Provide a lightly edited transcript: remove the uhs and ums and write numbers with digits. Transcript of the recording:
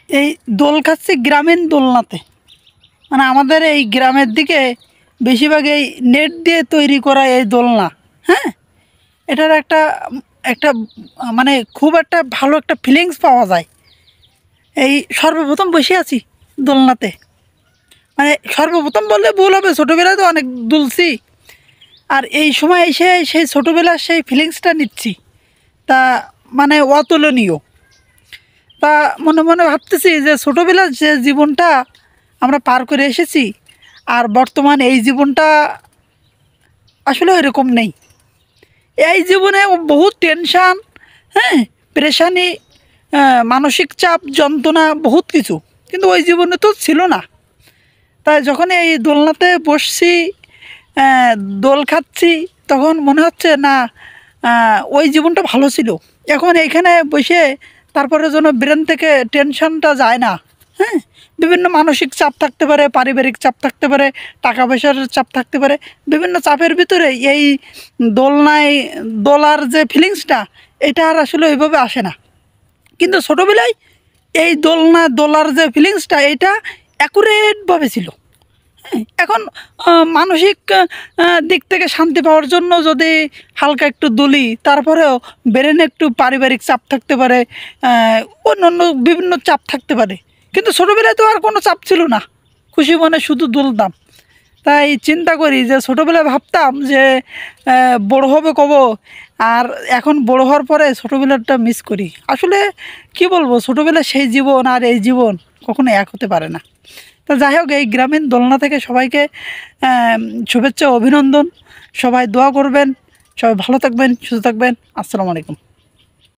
এই দোল খাচ্ছি গ্রামীণ দোলনাতে। মানে আমাদের এই গ্রামের দিকে বেশিরভাগ এই নেট দিয়ে তৈরি করা এই দোলনা। হ্যাঁ, এটার একটা একটা মানে খুব একটা ভালো একটা ফিলিংস পাওয়া যায়। এই সর্বপ্রথম বসে আছি দোলনাতে, মানে সর্বপ্রথম বললে ভুল হবে, ছোটোবেলায় তো অনেক দুলছি। আর এই সময় এসে সেই ছোটোবেলার সেই ফিলিংসটা নিচ্ছি, তা মানে অতুলনীয়। তা মনে মনে ভাবতেছি যে ছোটোবেলার যে জীবনটা আমরা পার করে এসেছি, আর বর্তমান এই জীবনটা আসলে এরকম নেই। এই জীবনে বহুত টেনশান, হ্যাঁ, পেরেশানি, মানসিক চাপ, যন্ত্রণা, বহুত কিছু, কিন্তু ওই জীবনে তো ছিল না। তাই যখন এই দোলনাতে বসছি, দোল খাচ্ছি, তখন মনে হচ্ছে না, ওই জীবনটা ভালো ছিল। এখন এইখানে বসে তারপরে যেন ব্রেন থেকে টেনশনটা যায় না। হ্যাঁ, বিভিন্ন মানসিক চাপ থাকতে পারে, পারিবারিক চাপ থাকতে পারে, টাকা পয়সার চাপ থাকতে পারে, বিভিন্ন চাপের ভিতরে এই দোলনায় দোলার যে ফিলিংসটা, এটা আর আসলে ওইভাবে আসে না। কিন্তু ছোটোবেলায় এই দোলার যে ফিলিংসটা, এটা অ্যাকুরেটভাবে ছিল। এখন মানসিক দিক থেকে শান্তি পাওয়ার জন্য যদি হালকা একটু দুলি, তারপরেও ব্রেনে একটু পারিবারিক চাপ থাকতে পারে, অন্য বিভিন্ন চাপ থাকতে পারে। কিন্তু ছোটোবেলায় তো আর কোনো চাপ ছিল না, খুশি মনে শুধু দুলতাম। তাই চিন্তা করি যে ছোটোবেলায় ভাবতাম যে বড় হবে কব, আর এখন বড় হওয়ার পরে ছোটোবেলাটা মিস করি। আসলে কি বলবো, ছোটোবেলায় সেই জীবন আর এই জীবন কখনো এক হতে পারে না। তো যাই হোক, এই গ্রামীণ দোলনা থেকে সবাইকে শুভেচ্ছা, অভিনন্দন। সবাই দোয়া করবেন, সবাই ভালো থাকবেন, সুস্থ থাকবেন। আসসালামু আলাইকুম।